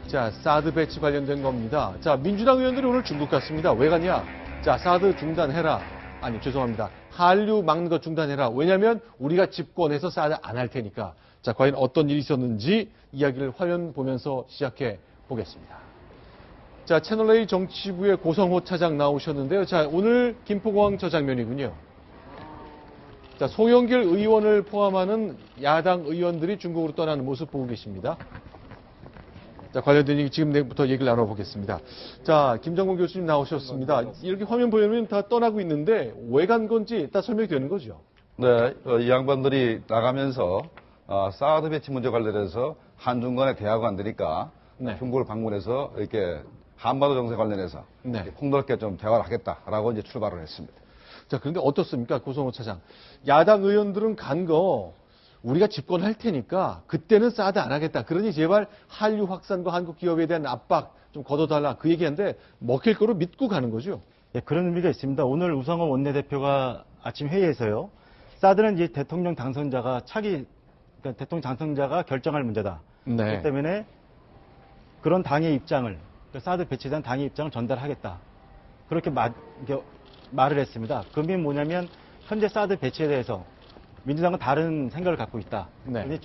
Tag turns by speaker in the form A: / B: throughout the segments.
A: 자, 사드 배치 관련된 겁니다. 자, 민주당 의원들이 오늘 중국 갔습니다. 왜 가냐? 자, 사드 중단해라. 아니, 죄송합니다. 한류 막는 거 중단해라. 왜냐면 우리가 집권해서 사드 안 할 테니까. 자, 과연 어떤 일이 있었는지 이야기를 화면 보면서 시작해 보겠습니다. 자, 채널A 정치부의 고성호 차장 나오셨는데요. 자, 오늘 김포공항 저 장면이군요. 자, 송영길 의원을 포함하는 야당 의원들이 중국으로 떠나는 모습 보고 계십니다. 자, 관련된 얘기 지금부터 얘기를 나눠보겠습니다. 자, 김정문 교수님 나오셨습니다. 이렇게 화면 보면 다 떠나고 있는데 왜 간 건지 다 설명이 되는 거죠?
B: 네, 이 양반들이 나가면서 사드 배치 문제 관련해서 한중 간의 대화가 안 되니까
A: 네.
B: 중국을 방문해서 이렇게 한반도 정세 관련해서
A: 네.
B: 폭넓게 좀 대화를 하겠다라고 이제 출발을 했습니다.
A: 자, 그런데 어떻습니까? 고성호 차장. 야당 의원들은 간 거 우리가 집권할 테니까 그때는 사드 안 하겠다. 그러니 제발 한류 확산과 한국 기업에 대한 압박 좀 걷어달라. 그 얘기하는데 먹힐 거로 믿고 가는 거죠.
C: 네, 그런 의미가 있습니다. 오늘 우상호 원내대표가 아침 회의에서요. 사드는 이제 대통령 당선자가 그러니까 대통령 당선자가 결정할 문제다.
A: 네.
C: 그렇기 때문에 그런 당의 입장을, 그러니까 사드 배치에 대한 당의 입장을 전달하겠다. 그렇게 말을 했습니다. 그 의미는 뭐냐면 현재 사드 배치에 대해서 민주당은 다른 생각을 갖고 있다.
A: 네.
C: 근데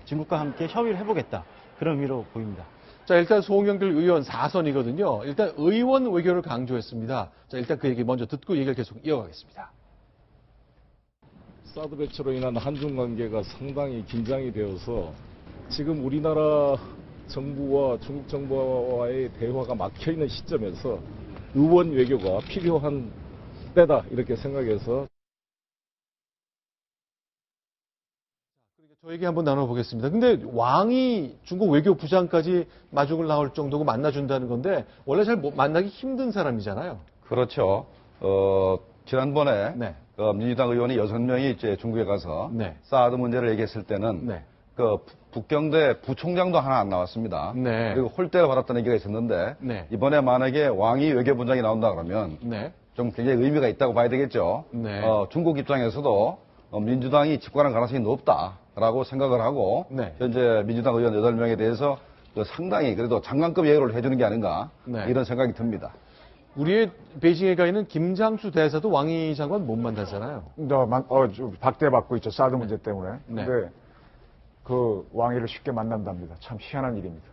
C: 중국과 함께 협의를 해보겠다. 그런 의미로 보입니다.
A: 자, 일단 송영길 의원 4선이거든요. 일단 의원 외교를 강조했습니다. 자, 일단 그 얘기 먼저 듣고 얘기를 계속 이어가겠습니다.
D: 사드 배치로 인한 한중 관계가 상당히 긴장이 되어서 지금 우리나라 정부와 중국 정부와의 대화가 막혀있는 시점에서 의원 외교가 필요한 때다 이렇게 생각해서
A: 저 얘기 한번 나눠보겠습니다. 근데 왕이 중국 외교부장까지 마중을 나올 정도고 만나준다는 건데 원래 잘 만나기 힘든 사람이잖아요.
B: 그렇죠. 지난번에
A: 네.
B: 민주당 의원이 6명이 이제 중국에 가서
A: 네.
B: 사드 문제를 얘기했을 때는
A: 네.
B: 그 북경대 부총장도 하나 안 나왔습니다.
A: 네.
B: 그리고 홀대를 받았다는 얘기가 있었는데
A: 네.
B: 이번에 만약에 왕이 외교부장이 나온다 그러면
A: 네.
B: 좀 굉장히 의미가 있다고 봐야 되겠죠.
A: 네.
B: 중국 입장에서도 민주당이 집권할 가능성이 높다라고 생각을 하고
A: 네.
B: 현재 민주당 의원 8명에 대해서 상당히 그래도 장관급 예우를 해주는 게 아닌가
A: 네.
B: 이런 생각이 듭니다.
A: 우리의 베이징에 가 있는 김장수 대사도 왕이 장관 못 만나잖아요.
E: 좀 박대받고 있죠. 사드 문제 때문에.
A: 네.
E: 근데 그 왕위를 쉽게 만난답니다. 참 희한한 일입니다.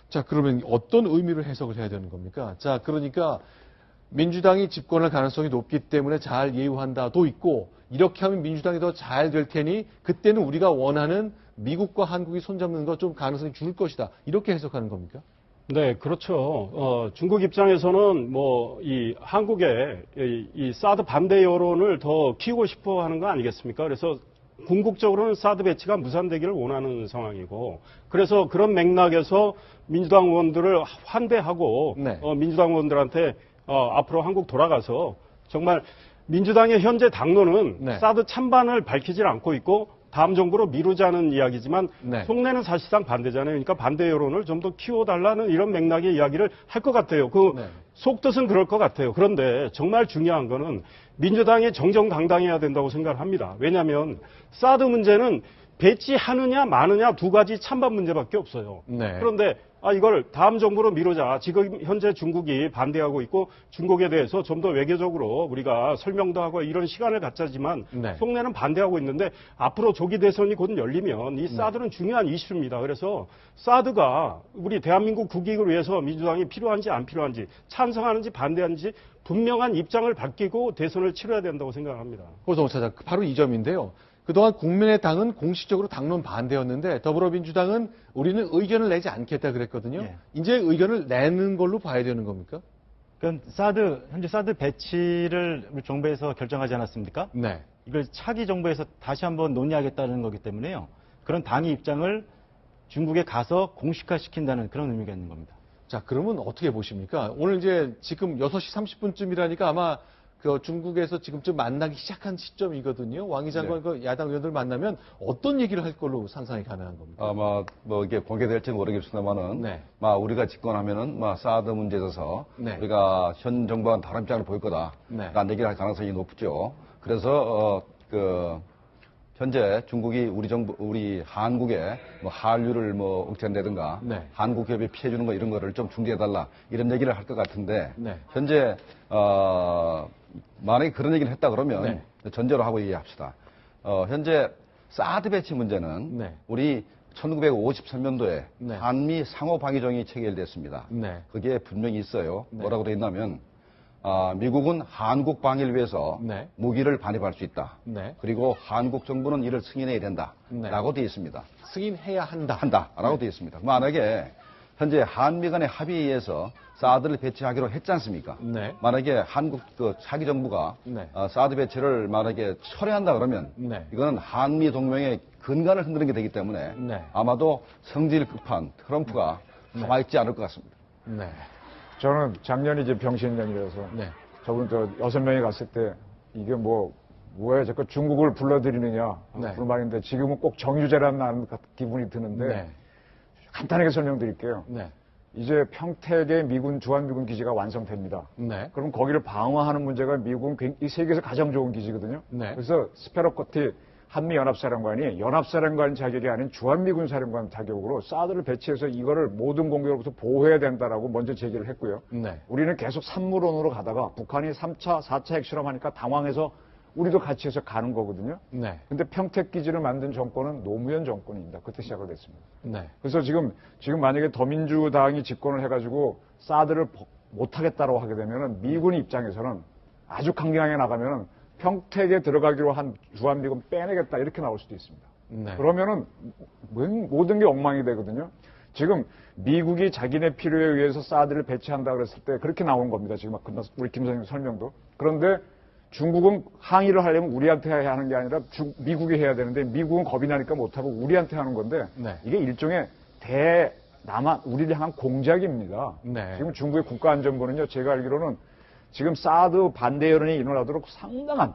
A: 자, 그러면 어떤 의미를 해석을 해야 되는 겁니까? 자, 그러니까 민주당이 집권할 가능성이 높기 때문에 잘 예우한다도 있고 이렇게 하면 민주당이 더 잘 될 테니 그때는 우리가 원하는 미국과 한국이 손잡는 거 좀 가능성이 줄 것이다. 이렇게 해석하는 겁니까?
F: 네, 그렇죠. 중국 입장에서는 이 한국의 이 사드 반대 여론을 더 키우고 싶어 하는 거 아니겠습니까? 그래서 궁극적으로는 사드 배치가 무산되기를 원하는 상황이고, 그래서 그런 맥락에서 민주당 의원들을 환대하고,
A: 네.
F: 민주당 의원들한테 앞으로 한국 돌아가서 정말 민주당의 현재 당론은
A: 네.
F: 사드 찬반을 밝히질 않고 있고, 다음 정부로 미루자는 이야기지만
A: 네.
F: 속내는 사실상 반대잖아요. 그러니까 반대 여론을 좀 더 키워달라는 이런 맥락의 이야기를 할 것 같아요.
A: 네.
F: 속뜻은 그럴 것 같아요. 그런데 정말 중요한 거는 민주당이 정정당당해야 된다고 생각을 합니다. 왜냐하면 사드 문제는 배치하느냐 마느냐 두 가지 찬반 문제밖에 없어요.
A: 네.
F: 그런데 이걸 다음 정부로 미루자. 지금 현재 중국이 반대하고 있고 중국에 대해서 좀 더 외교적으로 우리가 설명도 하고 이런 시간을 갖자지만
A: 네.
F: 속내는 반대하고 있는데 앞으로 조기 대선이 곧 열리면 이 사드는 중요한 이슈입니다. 그래서 사드가 우리 대한민국 국익을 위해서 민주당이 필요한지 안 필요한지 찬성하는지 반대하는지 분명한 입장을 밝히고 대선을 치러야 된다고 생각합니다.
A: 고성호 차장, 바로 이 점인데요. 그동안 국민의당은 공식적으로 당론 반대였는데 더불어민주당은 우리는 의견을 내지 않겠다 그랬거든요.
C: 예.
A: 이제 의견을 내는 걸로 봐야 되는 겁니까?
C: 그러니까 현재 사드 배치를 우리 정부에서 결정하지 않았습니까?
A: 네.
C: 이걸 차기 정부에서 다시 한번 논의하겠다는 거기 때문에요. 그런 당의 입장을 중국에 가서 공식화시킨다는 그런 의미가 있는 겁니다.
A: 자, 그러면 어떻게 보십니까? 오늘 이제 지금 6시 30분쯤이라니까 아마 그 중국에서 지금쯤 만나기 시작한 시점이거든요. 왕이 장관 그 야당 의원들 만나면 어떤 얘기를 할 걸로 상상이 가능한 겁니까?
B: 아마 이게 공개될지 모르겠습니다만은
A: 네.
B: 우리가 집권하면은 사드 문제에 있어서
A: 네.
B: 우리가 현 정부와는 다른 입장을 보일
A: 네.
B: 거다라는 얘기를 할 가능성이 높죠. 그래서 현재 중국이 우리 한국에 뭐 한류를 뭐 억제한다든가
A: 네.
B: 한국 기업에 피해주는 거 이런 거를 좀 중지해달라 이런 얘기를 할 것 같은데
A: 네.
B: 현재 만약에 그런 얘기를 했다 그러면
A: 네.
B: 전제로 하고 얘기합시다. 현재 사드 배치 문제는
A: 네.
B: 우리 1953년도에
A: 네.
B: 한미 상호 방위정이 체결됐습니다.
A: 네.
B: 그게 분명히 있어요.
A: 네.
B: 뭐라고 되어 있냐면 미국은 한국 방위를 위해서
A: 네.
B: 무기를 반입할 수 있다.
A: 네.
B: 그리고 한국 정부는 이를 승인해야 된다.
A: 네.
B: 라고 되어 있습니다.
A: 승인해야 한다.
B: 한다라고 되어 있습니다. 만약에 현재 한미 간의 합의에 의해서 사드를 배치하기로 했지 않습니까?
A: 네.
B: 만약에 한국 차기 정부가
A: 네.
B: 사드 배치를 만약에 철회한다 그러면
A: 네.
B: 이거는 한미 동맹의 근간을 흔드는 게 되기 때문에
A: 네.
B: 아마도 성질 급한 트럼프가 가만히 있지 않을 것 같습니다.
A: 네.
E: 저는 작년이 이제 병신년이라서
A: 네.
E: 저분 6명이 갔을 때 이게 뭐야 자꾸 중국을 불러들이느냐
A: 네.
E: 그런 말인데 지금은 꼭 정유재라는 나는 기분이 드는데
A: 네.
E: 간단하게 설명드릴게요.
A: 네.
E: 이제 평택에 주한미군 기지가 완성됩니다.
A: 네.
E: 그럼 거기를 방어하는 문제가 미국은 이 세계에서 가장 좋은 기지거든요.
A: 네.
E: 그래서 스페로코티 한미연합사령관이 연합사령관 자격이 아닌 주한미군 사령관 자격으로 사드를 배치해서 이거를 모든 공격으로부터 보호해야 된다라고 먼저 제기를 했고요.
A: 네.
E: 우리는 계속 산무론으로 가다가 북한이 3차, 4차 핵실험하니까 당황해서 우리도 같이 해서 가는 거거든요.
A: 네.
E: 근데 평택 기지를 만든 정권은 노무현 정권입니다. 그때 시작을 했습니다.
A: 네.
E: 그래서 지금 만약에 더민주당이 집권을 해가지고 사드를 못하겠다고 하게 되면은 미군 입장에서는 아주 강경하게 나가면은 평택에 들어가기로 한 주한미군 빼내겠다 이렇게 나올 수도 있습니다.
A: 네.
E: 그러면은 모든 게 엉망이 되거든요. 지금 미국이 자기네 필요에 의해서 사드를 배치한다 그랬을 때 그렇게 나온 겁니다. 지금 우리 김 선생님 설명도. 그런데 중국은 항의를 하려면 우리한테 해야 하는 게 아니라 미국이 해야 되는데 미국은 겁이 나니까 못하고 우리한테 하는 건데
A: 네.
E: 이게 일종의 우리를 향한 공작입니다.
A: 네.
E: 지금 중국의 국가안전부는요, 제가 알기로는 지금 사드 반대 여론이 일어나도록 상당한,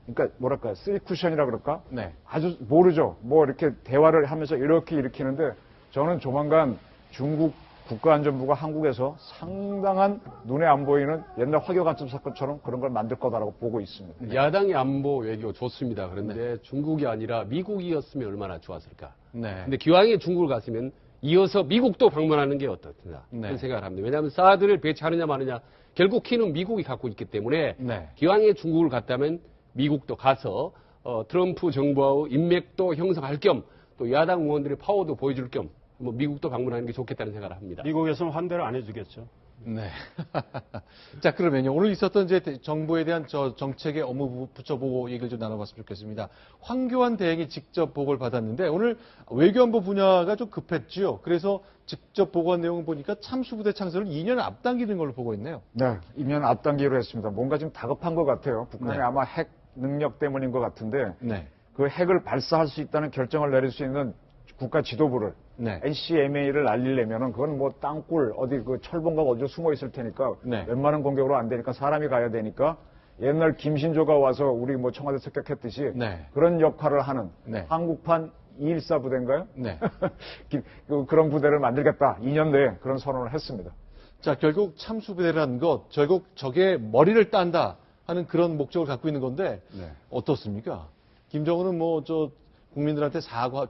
E: 그러니까 뭐랄까, 쓰리쿠션이라 그럴까?
A: 네.
E: 아주 모르죠. 이렇게 대화를 하면서 이렇게 일으키는데 저는 조만간 중국 국가안전부가 한국에서 상당한 눈에 안 보이는 옛날 화교간첩 사건처럼 그런 걸 만들 거다라고 보고 있습니다.
G: 야당의 안보 외교 좋습니다. 그런데 중국이 아니라 미국이었으면 얼마나 좋았을까.
A: 네.
G: 근데 기왕에 중국을 갔으면 이어서 미국도 방문하는 게 어떻냐.
A: 네.
G: 그런 생각을 합니다. 왜냐하면 사드를 배치하느냐 마느냐 결국 키는 미국이 갖고 있기 때문에
A: 네.
G: 기왕에 중국을 갔다면 미국도 가서 트럼프 정부와의 인맥도 형성할 겸 또 야당 의원들의 파워도 보여줄 겸 미국도 방문하는 게 좋겠다는 생각을 합니다.
F: 미국에서는 환대를 안 해주겠죠.
A: 네. 자, 그러면요. 오늘 있었던 이제 정부에 대한 정책의 업무 부처 보고 얘기를 좀 나눠봤으면 좋겠습니다. 황교안 대행이 직접 보고를 받았는데 오늘 외교안보 분야가 좀 급했지요. 그래서 직접 보고한 내용을 보니까 참수부대 창설을 2년 앞당기는 걸로 보고 있네요.
E: 네, 2년 앞당기로 했습니다. 뭔가 좀 다급한 것 같아요. 북한이
A: 네.
E: 아마 핵 능력 때문인 것 같은데
A: 네.
E: 그 핵을 발사할 수 있다는 결정을 내릴 수 있는 국가 지도부를
A: 네.
E: NCMA를 날리려면은 그건 땅굴 어디 철봉각 어디로 숨어 있을 테니까
A: 네.
E: 웬만한 공격으로 안 되니까 사람이 가야 되니까 옛날 김신조가 와서 우리 청와대 습격했듯이
A: 네.
E: 그런 역할을 하는
A: 네.
E: 한국판 214 부대인가요?
A: 네.
E: 그런 부대를 만들겠다. 2년 내에 그런 선언을 했습니다.
A: 자, 결국 참수부대라는 것, 결국 적의 머리를 딴다 하는 그런 목적을 갖고 있는 건데
B: 네.
A: 어떻습니까? 김정은은 국민들한테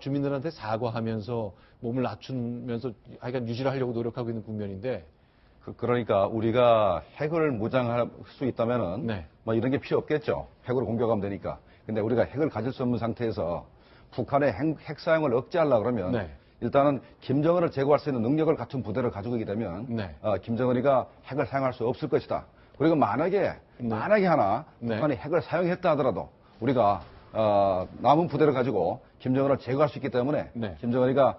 A: 주민들한테 사과하면서 몸을 낮추면서 하여간 유지를 하려고 노력하고 있는 국면인데.
B: 그러니까 우리가 핵을 무장할 수 있다면은
A: 네.
B: 이런 게 필요 없겠죠. 핵으로 공격하면 되니까. 근데 우리가 핵을 가질 수 없는 상태에서 북한의 핵 사용을 억제하려고 그러면
A: 네.
B: 일단은 김정은을 제거할 수 있는 능력을 갖춘 부대를 가지고 있게 되면
A: 네.
B: 김정은이가 핵을 사용할 수 없을 것이다. 그리고 만약에 하나
A: 네.
B: 북한이 핵을 사용했다 하더라도 우리가 남은 부대를 가지고 김정은을 제거할 수 있기 때문에
A: 네.
B: 김정은이가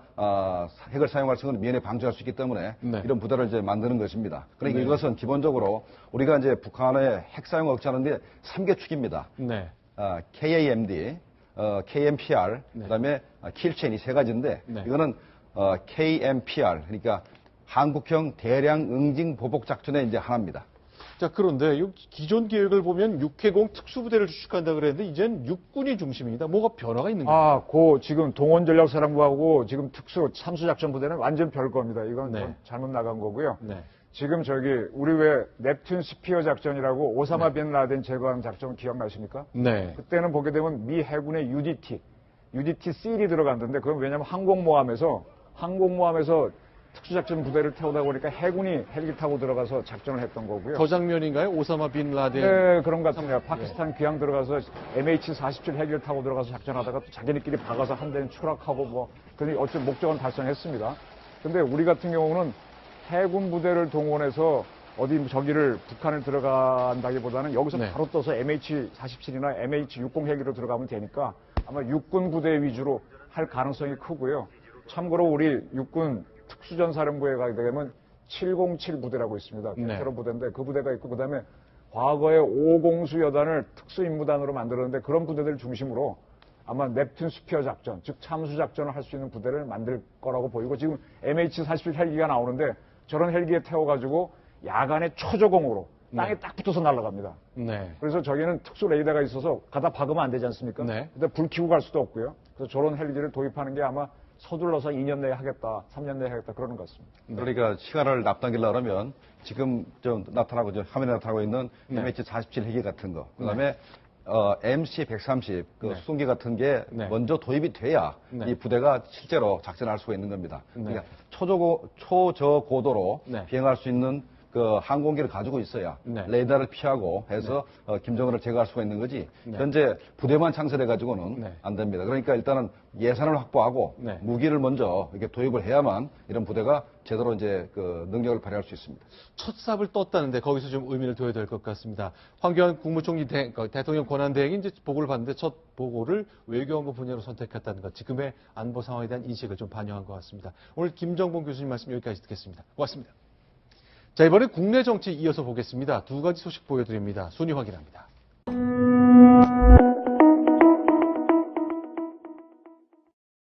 B: 핵을 사용할 수 있는 미연에 방지할 수 있기 때문에
A: 네.
B: 이런 부대를 이제 만드는 것입니다. 그러니까
A: 네.
B: 이것은 기본적으로 우리가 이제 북한의 핵 사용을 억제하는데 3개 축입니다.
A: 네.
B: KAMD, KMPR,
A: 네.
B: 그다음에 킬체인 이 세 가지인데
A: 네.
B: 이거는 KMPR 그러니까 한국형 대량 응징 보복 작전의 이제 하나입니다.
A: 자, 그런데 기존 계획을 보면 육해공 특수부대를 주축한다 그랬는데 이젠 육군이 중심입니다. 뭐가 변화가 있는 거예요?
E: 지금 동원전략사령부하고 지금 참수작전부대는 완전 별거입니다. 이건
A: 네.
E: 좀 잘못 나간 거고요.
A: 네.
E: 지금 우리 왜 넵튠 스피어 작전이라고 오사마 빈 라덴 제거하는 작전 기억나십니까?
A: 네.
E: 그때는 보게 되면 미 해군의 UDT, UDT-C이 들어갔는데 그건 왜냐하면 항공모함에서 특수작전 부대를 태우다 보니까 해군이 헬기 타고 들어가서 작전을 했던 거고요.
A: 저 장면인가요? 오사마 빈 라덴.
E: 네, 그런 것 같습니다. 파키스탄 귀양 들어가서 MH47 헬기를 타고 들어가서 작전하다가 또 자기네끼리 박아서 한 대는 추락하고 뭐, 그러니 어쨌든 목적은 달성했습니다. 근데 우리 같은 경우는 해군 부대를 동원해서 어디 저기를 북한을 들어간다기보다는 여기서
A: 네.
E: 바로 떠서 MH47이나 MH60 헬기로 들어가면 되니까 아마 육군 부대 위주로 할 가능성이 크고요. 참고로 우리 육군 특수전사령부에 가게 되면 707 부대라고 있습니다.
A: 네.
E: 베테랑 부대인데 그 부대가 있고 그다음에 과거에 5공수 여단을 특수임무단으로 만들었는데 그런 부대들 중심으로 아마 넵튠 스피어 작전, 즉 참수 작전을 할 수 있는 부대를 만들 거라고 보이고 지금 MH47 헬기가 나오는데 저런 헬기에 태워가지고 야간에 초저공으로 땅에 딱 붙어서 날아갑니다.
A: 네.
E: 그래서 저기는 특수 레이더가 있어서 가다 박으면 안 되지 않습니까?
A: 네.
E: 근데 불 켜고 갈 수도 없고요. 그래서 저런 헬기를 도입하는 게 아마 서둘러서 2년 내에 하겠다, 3년 내에 하겠다 그러는 것 같습니다.
B: 그러니까 시간을 앞당기려고 하면 지금 좀 나타나고 화면에 나타나고 있는
A: 네.
B: MH47 헬기 같은 거, 그다음에 MC130 그
A: 네.
B: 수송기 같은 게
A: 네.
B: 먼저 도입이 돼야
A: 네.
B: 이 부대가 실제로 작전할 수가 있는 겁니다.
A: 네.
B: 그러니까 초저고도로
A: 네.
B: 비행할 수 있는 그 항공기를 가지고 있어야
A: 네.
B: 레이더를 피하고 해서 김정은을 제거할 수가 있는 거지.
A: 네.
B: 현재 부대만 창설해 가지고는
A: 네.
B: 안 됩니다. 그러니까 일단은 예산을 확보하고
A: 네.
B: 무기를 먼저 이렇게 도입을 해야만 이런 부대가 제대로 이제 그 능력을 발휘할 수 있습니다.
A: 첫 삽을 떴다는데 거기서 좀 의미를 둬야 될 것 같습니다. 황교안 국무총리 대통령 권한대행이 이제 보고를 받는데 첫 보고를 외교안보 분야로 선택했다는 것, 지금의 안보 상황에 대한 인식을 좀 반영한 것 같습니다. 오늘 김정봉 교수님 말씀 여기까지 듣겠습니다. 고맙습니다. 자, 이번에 국내 정치 이어서 보겠습니다. 두 가지 소식 보여드립니다. 순위 확인합니다.